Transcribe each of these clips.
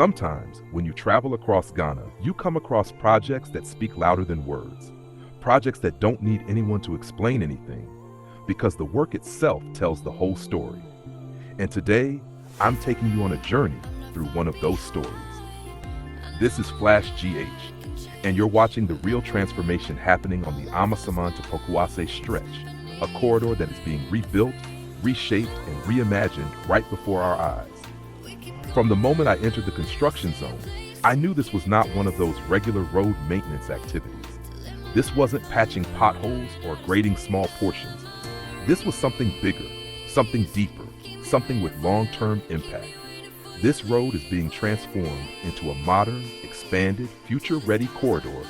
Sometimes, when you travel across Ghana, you come across projects that speak louder than words. Projects that don't need anyone to explain anything, because the work itself tells the whole story. And today, I'm taking you on a journey through one of those stories. This is Flash G.H, and you're watching the real transformation happening on the Amasaman to Pokuase stretch, a corridor that is being rebuilt, reshaped, and reimagined right before our eyes. From the moment I entered the construction zone, I knew this was not one of those regular road maintenance activities. This wasn't patching potholes or grading small portions. This was something bigger, something deeper, something with long-term impact. This road is being transformed into a modern, expanded, future-ready corridor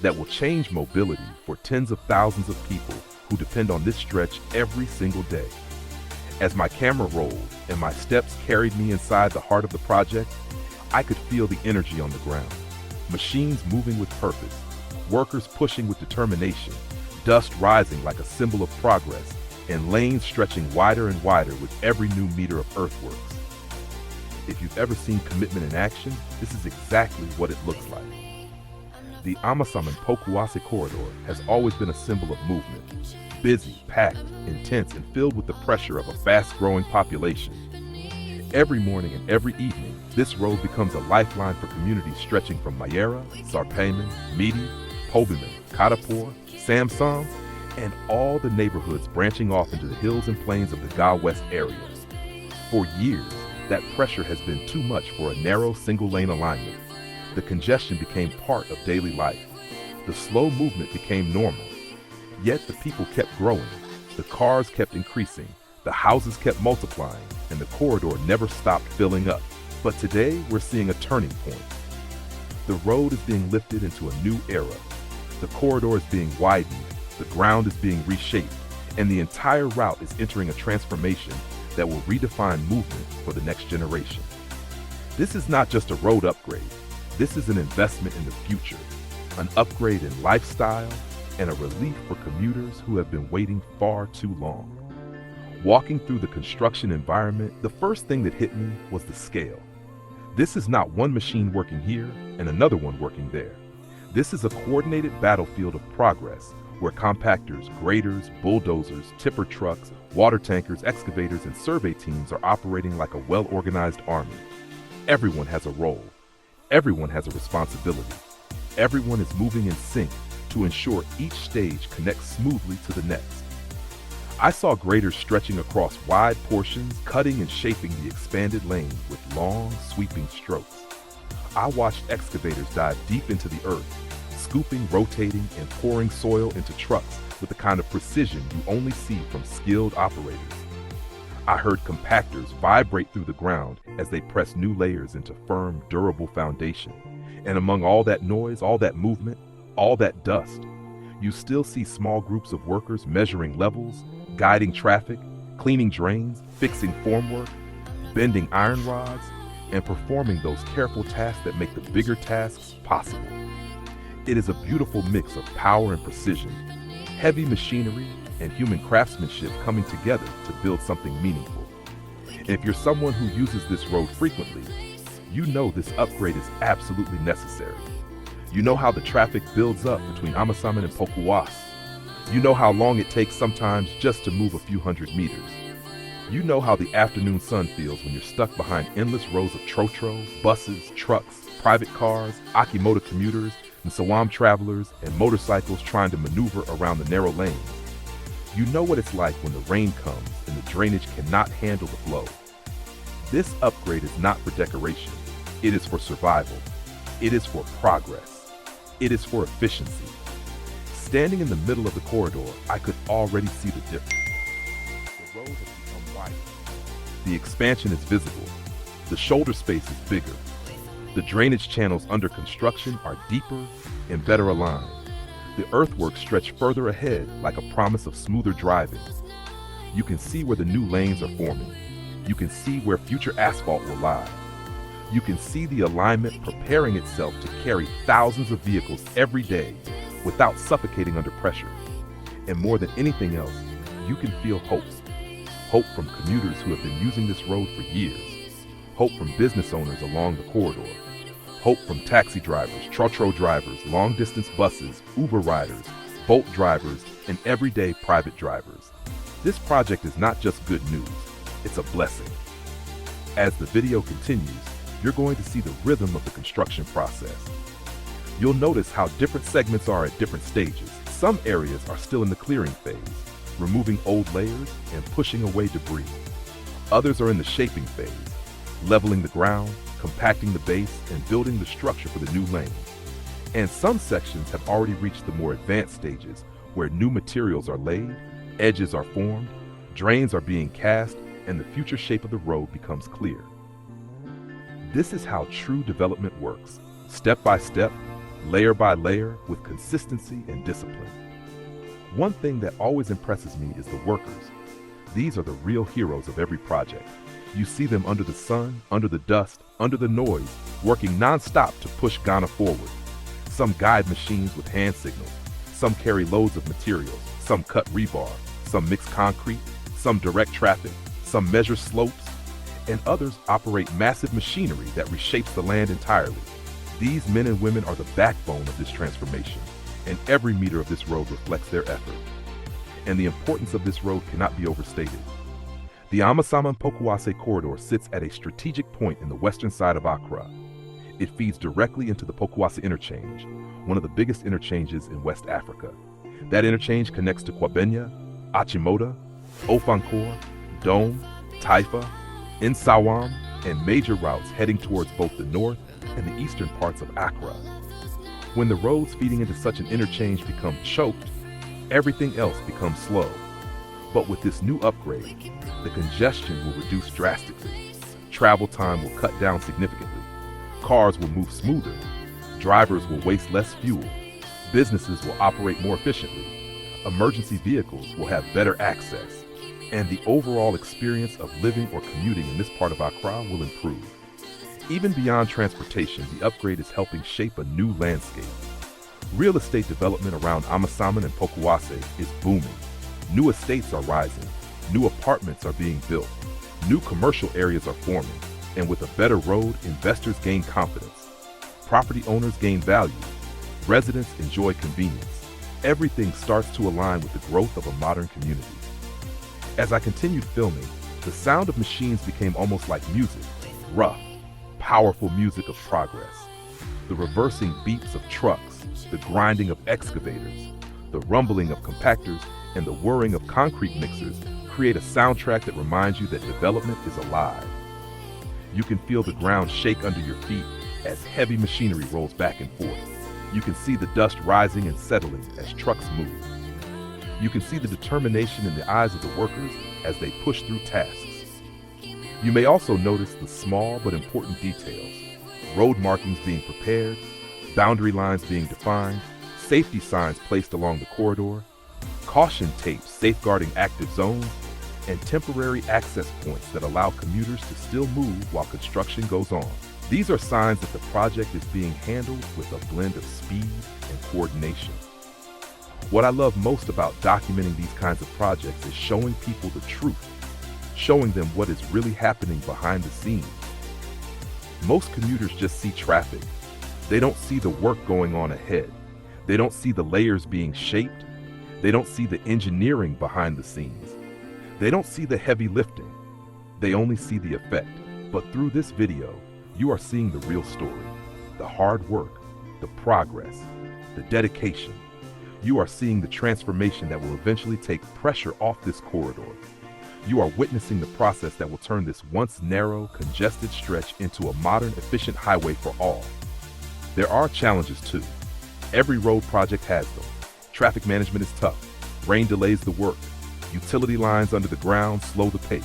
that will change mobility for tens of thousands of people who depend on this stretch every single day. As my camera rolled and my steps carried me inside the heart of the project, I could feel the energy on the ground. Machines moving with purpose, workers pushing with determination, dust rising like a symbol of progress, and lanes stretching wider and wider with every new meter of earthworks. If you've ever seen commitment in action, this is exactly what it looks like. The Amasaman Pokuase corridor has always been a symbol of movement. Busy, packed, intense, and filled with the pressure of a fast-growing population. Every morning and every evening, this road becomes a lifeline for communities stretching from Mayera, Sarpayman, Midi, Pobiman, Katapor, Samsung, and all the neighborhoods branching off into the hills and plains of the Ga West area. For years, that pressure has been too much for a narrow single-lane alignment. The congestion became part of daily life. The slow movement became normal. Yet the people kept growing, the cars kept increasing, the houses kept multiplying, and the corridor never stopped filling up. But today, we're seeing a turning point. The road is being lifted into a new era. The corridor is being widened, the ground is being reshaped, and the entire route is entering a transformation that will redefine movement for the next generation. This is not just a road upgrade. This is an investment in the future, an upgrade in lifestyle, and a relief for commuters who have been waiting far too long. Walking through the construction environment, the first thing that hit me was the scale. This is not one machine working here and another one working there. This is a coordinated battlefield of progress where compactors, graders, bulldozers, tipper trucks, water tankers, excavators, and survey teams are operating like a well-organized army. Everyone has a role. Everyone has a responsibility. Everyone is moving in sync to ensure each stage connects smoothly to the next. I saw graders stretching across wide portions, cutting and shaping the expanded lanes with long, sweeping strokes. I watched excavators dive deep into the earth, scooping, rotating, and pouring soil into trucks with the kind of precision you only see from skilled operators. I heard compactors vibrate through the ground as they pressed new layers into firm, durable foundation. And among all that noise, all that movement, all that dust, you still see small groups of workers measuring levels, guiding traffic, cleaning drains, fixing formwork, bending iron rods, and performing those careful tasks that make the bigger tasks possible. It is a beautiful mix of power and precision, heavy machinery and human craftsmanship coming together to build something meaningful. And if you're someone who uses this road frequently, you know this upgrade is absolutely necessary. You know how the traffic builds up between Amasaman and Pokuase. You know how long it takes sometimes just to move a few hundred meters. You know how the afternoon sun feels when you're stuck behind endless rows of trotro, buses, trucks, private cars, Akimoto commuters, and Sawam travelers, and motorcycles trying to maneuver around the narrow lanes. You know what it's like when the rain comes and the drainage cannot handle the flow. This upgrade is not for decoration. It is for survival. It is for progress. It is for efficiency. Standing in the middle of the corridor, I could already see the difference. The road has become wider. The expansion is visible. The shoulder space is bigger. The drainage channels under construction are deeper and better aligned. The earthworks stretch further ahead like a promise of smoother driving. You can see where the new lanes are forming. You can see where future asphalt will lie. You can see the alignment preparing itself to carry thousands of vehicles every day without suffocating under pressure. And more than anything else, you can feel hope. Hope from commuters who have been using this road for years. hope from business owners along the corridor, hope from taxi drivers, trotro drivers, long-distance buses, Uber riders, Bolt drivers, and everyday private drivers. This project is not just good news, it's a blessing. As the video continues, you're going to see the rhythm of the construction process. You'll notice how different segments are at different stages. Some areas are still in the clearing phase, removing old layers and pushing away debris. Others are in the shaping phase, leveling the ground, compacting the base, and building the structure for the new lane. And some sections have already reached the more advanced stages where new materials are laid, edges are formed, drains are being cast, and the future shape of the road becomes clear. This is how true development works, step by step, layer by layer, with consistency and discipline. One thing that always impresses me is the workers. These are the real heroes of every project. You see them under the sun, under the dust, under the noise, working non-stop to push Ghana forward. Some guide machines with hand signals, some carry loads of materials, some cut rebar, some mix concrete, some direct traffic, some measure slopes, and others operate massive machinery that reshapes the land entirely. These men and women are the backbone of this transformation, and every meter of this road reflects their effort. And the importance of this road cannot be overstated. The Amasaman Pokuase corridor sits at a strategic point in the western side of Accra. It feeds directly into the Pokuase interchange, one of the biggest interchanges in West Africa. That interchange connects to Kwabenya, Achimota, Ofankor, Dome, Taifa, Nsawam, and major routes heading towards both the north and the eastern parts of Accra. When the roads feeding into such an interchange become choked, everything else becomes slow. But with this new upgrade, the congestion will reduce drastically. Travel time will cut down significantly. Cars will move smoother. Drivers will waste less fuel. Businesses will operate more efficiently. Emergency vehicles will have better access. And the overall experience of living or commuting in this part of Accra will improve. Even beyond transportation, the upgrade is helping shape a new landscape. Real estate development around Amasaman and Pokuase is booming. New estates are rising. New apartments are being built. New commercial areas are forming. And with a better road, investors gain confidence. Property owners gain value. Residents enjoy convenience. Everything starts to align with the growth of a modern community. As I continued filming, the sound of machines became almost like music, rough, powerful music of progress. The reversing beeps of trucks, the grinding of excavators, the rumbling of compactors, and the whirring of concrete mixers create a soundtrack that reminds you that development is alive. You can feel the ground shake under your feet as heavy machinery rolls back and forth. You can see the dust rising and settling as trucks move. You can see the determination in the eyes of the workers as they push through tasks. You may also notice the small but important details. Road markings being prepared, boundary lines being defined, safety signs placed along the corridor, caution tapes safeguarding active zones, and temporary access points that allow commuters to still move while construction goes on. These are signs that the project is being handled with a blend of speed and coordination. What I love most about documenting these kinds of projects is showing people the truth, showing them what is really happening behind the scenes. Most commuters just see traffic. They don't see the work going on ahead. They don't see the layers being shaped. They don't see the engineering behind the scenes. They don't see the heavy lifting. They only see the effect. But through this video, you are seeing the real story, the hard work, the progress, the dedication. You are seeing the transformation that will eventually take pressure off this corridor. You are witnessing the process that will turn this once narrow, congested stretch into a modern, efficient highway for all. There are challenges too. Every road project has them. Traffic management is tough. Rain delays the work. Utility lines under the ground slow the pace.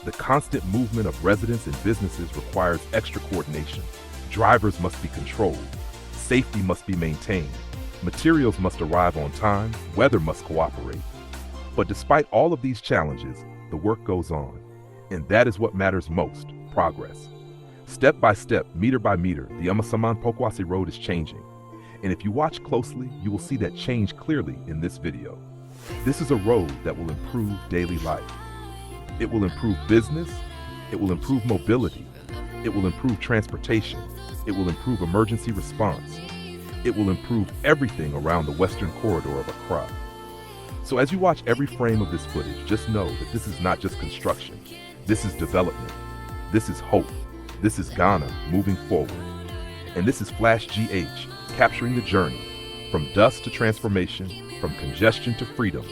The constant movement of residents and businesses requires extra coordination. Drivers must be controlled. Safety must be maintained. Materials must arrive on time. Weather must cooperate. But despite all of these challenges, the work goes on. And that is what matters most, progress. Step by step, meter by meter, the Amasaman Pokuase Road is changing. And if you watch closely, you will see that change clearly in this video. This is a road that will improve daily life. It will improve business, it will improve mobility, It will improve transportation. It will improve emergency response. It will improve everything around the western corridor of Accra. So as you watch every frame of this footage, just know that this is not just construction. This is development. This is hope. This is Ghana moving forward. And this is Flash G.H. capturing the journey from dust to transformation, from congestion to freedom,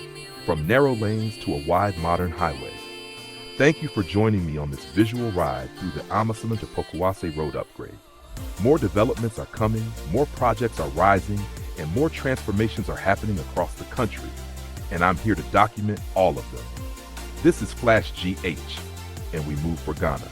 from narrow lanes to a wide modern highway. Thank you for joining me on this visual ride through the Amasaman to Pokuase road upgrade. More developments are coming, more projects are rising, and more transformations are happening across the country. And I'm here to document all of them. This is Flash G.H., and we move for Ghana.